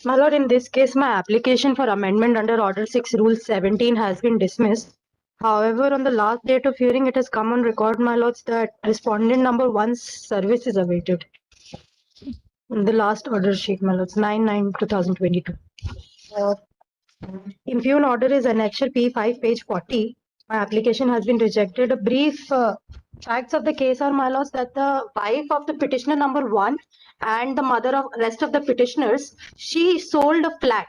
My lord, in this case, my application for amendment under Order 6, Rule 17 has been dismissed. However, on the last date of hearing, it has come on record, my lords, that respondent number 1's service is awaited. In the last order sheet, my lords, 9/9/2022. Impugn order is Annexure P5, page 40. My application has been rejected. A brief facts of the case are, my lords, that the wife of the petitioner number 1 and the mother of rest of the petitioners, she sold a flat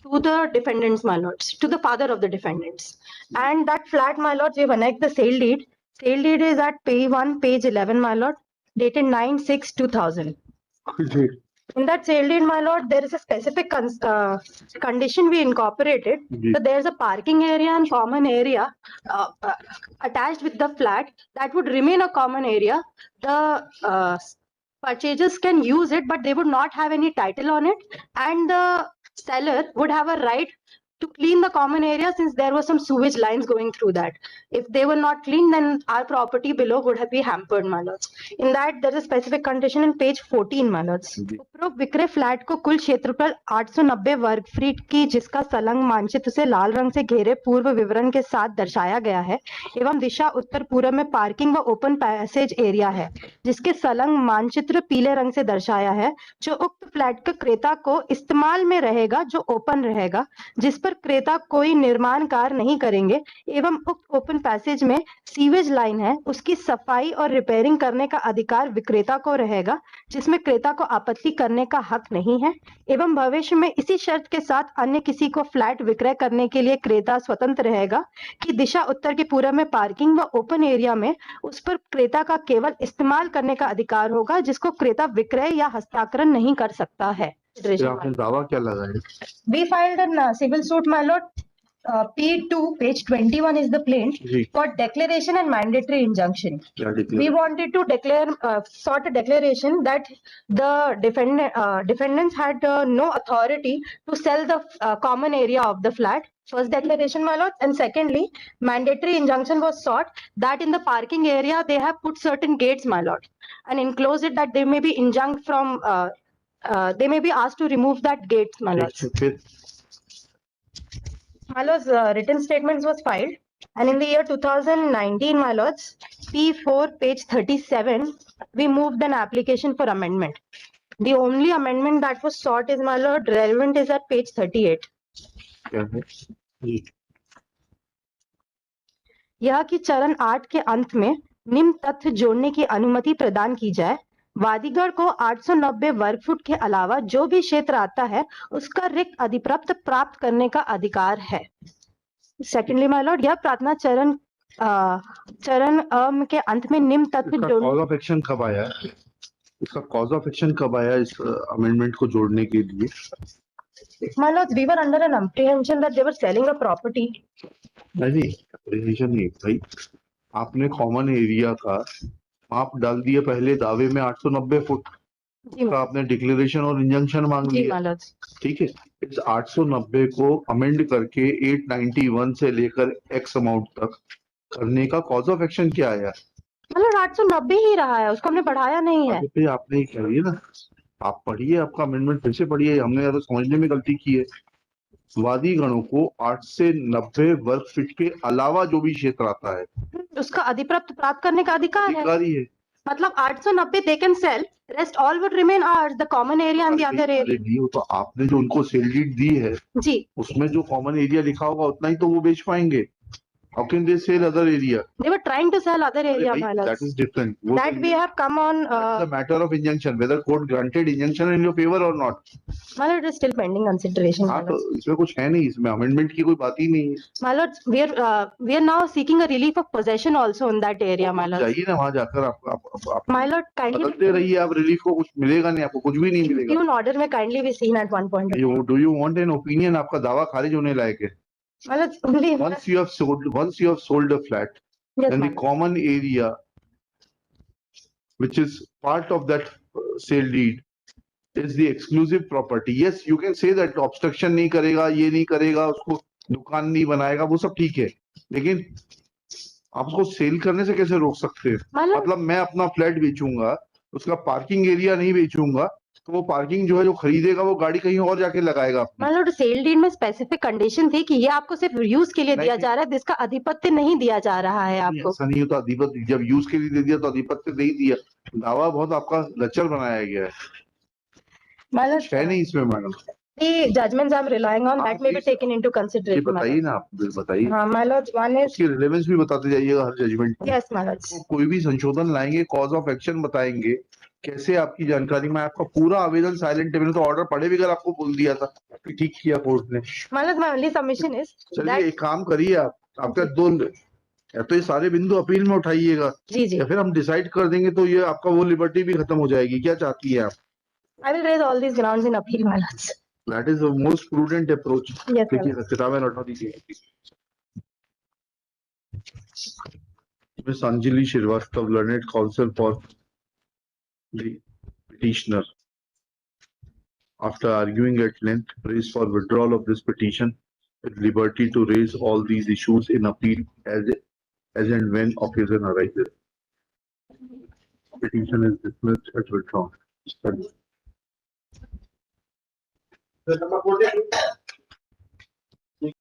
to the defendants, my lords, to the father of the defendants. And that flat, my lords, we've annexed the sale deed. Sale deed is at P1, page 11, my lord, dated 9/6/2000. In that sale deed, my lord, there is a specific condition we incorporated. So there's a parking area and common area attached with the flat that would remain a common area. The purchasers can use it, but they would not have any title on it, and the seller would have a right to clean the common area since there were some sewage lines going through that. If they were not clean, then our property below would have been hampered, my lords. In that, there is a specific condition in page 14, my lords. उपरोक्त विक्रय flat को कुल क्षेत्रफल 890 वर्ग feet की जिसका सलंग मानचित्र से लाल रंग से घेरे पूर्व विवरण के साथ दर्शाया गया है एवं दिशा उत्तर पूर्व में पार्किंग व ओपन पैसेज एरिया है जिसके सलंग मानचित्र पीले रंग से दर्शाया है जो उक्त फ्लैट के क्रेता को इस्तेमाल में रहेगा जो ओपन रहेगा जिस पर क्रेता कोई निर्माण कार्य नहीं करेंगे एवं उक्त ओपन पैसेज में सीवेज लाइन है उसकी सफाई और रिपेयरिंग करने का अधिकार विक्रेता को रहेगा जिसमें क्रेता को आपत्ति करने का हक नहीं है एवं भविष्य में इसी शर्त के साथ अन्य किसी को फ्लैट विक्रय करने के लिए क्रेता स्वतंत्र रहेगा कि दिशा उत्तर के पूर्व में पार्किंग व ओपन एरिया में उस पर क्रेता का केवल इस्तेमाल करने का अधिकार होगा जिसको क्रेता विक्रय या हस्तांतरण नहीं कर सकता है। आपने दावा क्या लगाया? We filed a civil suit, my lord. P2, page 21 is the plaint for declaration and mandatory injunction. We wanted to declare, sort a declaration that the defendants had no authority to sell the common area of the flat. First declaration, my lord, and secondly, mandatory injunction was sought that in the parking area they have put certain gates, my lord, and enclose it that they may be injunct from. They may be asked to remove that gate, my lords. My lords, written statements was filed, and in the year 2019, my lords, P4, page 37, we moved an application for amendment. The only amendment that was sought is, my lord, relevant is at page 38. यह कि चरण 8 के अंत में निम्न तथ्य जोड़ने की अनुमति प्रदान की जाए वादीगढ़ को 890 वर्ग फुट के अलावा जो भी क्षेत्र आता है उसका रिक्त अधिप्रप्त प्राप्त करने का अधिकार है। सेकेंडली माय लॉर्ड, यह प्रार्थना चरण के अंत में निम्न तथ्य कॉज ऑफ एक्शन कब आया? इसका कॉज ऑफ एक्शन कब आया इस अमेंडमेंट को जोड़ने के लिए? My lord, we were under an apprehension that they were selling a property. नहीं, अप्रीहेंशन नहीं भाई, आपने कॉमन एरिया का आप डाल दिए पहले दावे में 890 फुट का आपने डिक्लेरेशन और इंजंक्शन मांग लिया, ठीक है। इस 890 को अमेंड करके 891 से लेकर एक्स अमाउंट तक करने का कॉज ऑफ एक्शन क्या आया? मतलब 890 ही रहा है, उसको हमने बढ़ाया नहीं है। तो आपने ही कहिए ना, आप पढ़िए, आपका अमेंडमेंट फिर से पढ़िए, हमने या तो समझने में गलती की है। वादी गणों को 8 से 90 वर्ग फीट के अलावा जो भी क्षेत्र आता है उसका अधिप्राप्त प्राप्त करने का अधिकार है। मतलब 890 they can sell, rest all would remain ours, the common area and the other area। तो आपने जो उनको सेल डीड दी है जी, उसमें जो कॉमन एरिया लिखा होगा उतना ही तो वो बेच पाएंगे। How can they sell other area? They were trying to sell other area, my lord. That is different. That we have come on. The matter of injunction, whether court granted injunction in your favor or not. My lord, is still pending consideration. हाँ, तो इसमें कुछ है नहीं, इसमें amendment की कोई बात ही नहीं है। My lord, we are now seeking a relief of possession also in that area, my lord. जाइए ना वहाँ जाकर आप My lord, kindly बदलते रहिए, आप रिलीफ को कुछ मिलेगा नहीं, आपको कुछ भी नहीं मिलेगा। Even order में kindly be seen at one point. Do you want an opinion? आपका दावा खारिज होने लायक है। Once you have sold a flat, yes, then the common area, which is part of that sale deed, is the exclusive property. Yes, you can say that obstruction नहीं करेगा, ये नहीं करेगा, उसको दुकान नहीं बनाएगा, वो सब ठीक है, लेकिन आप उसको सेल करने से कैसे रोक सकते हैं? मतलब मैं अपना फ्लैट बेचूंगा, उसका पार्किंग एरिया नहीं बेचूंगा, तो वो पार्किंग जो है जो खरीदेगा वो गाड़ी कहीं और जाके लगाएगा अपनी। मतलब सेल डीड में स्पेसिफिक कंडीशन थी कि ये आपको सिर्फ यूज के लिए दिया जा रहा है, जिसका अधिपत्य नहीं दिया जा रहा है आपको। ऐसा नहीं होता, अधिपत्य जब यूज के लिए दे दिया तो अधिपत्य दे ही दिया। दावा बहुत आपका लचर बनाया गया है, मतलब है नहीं इसमें madam. the judgments I'm relying on that may be taken into ये consideration. बताइए ना, आप बताइए। हाँ, my lords, one is उसकी रिलेवेंस भी बताते जाइएगा हर जजमेंट में। yes, my lords. तो कोई भी संशोधन लाएंगे, कॉज ऑफ एक्शन बताएंगे, कैसे आपकी जानकारी में आपका पूरा आवेदन साइलेंट है। मैंने तो ऑर्डर पढ़े बगैर आपको बोल दिया था कि ठीक किया कोर्ट ने। My lords, my only submission is चलिए that एक काम करिए, आप आपका दो, या तो ये सारे बिंदु अपील में उठाइएगा जी जी या फिर हम डिसाइड कर देंगे तो ये आपका वो लिबर्टी भी खत्म हो जाएगी। क्या चाहती है आप? I will raise all these grounds in appeal, my lords. That is the most prudent approach. Yes, my देखिए lords. किताबें लौटा दीजिए। Miss Anjali Srivastava, learned counsel for the petitioner, after arguing at length, prays for withdrawal of this petition with liberty to raise all these issues in appeal as and when occasion arises. Petition is dismissed as withdrawn.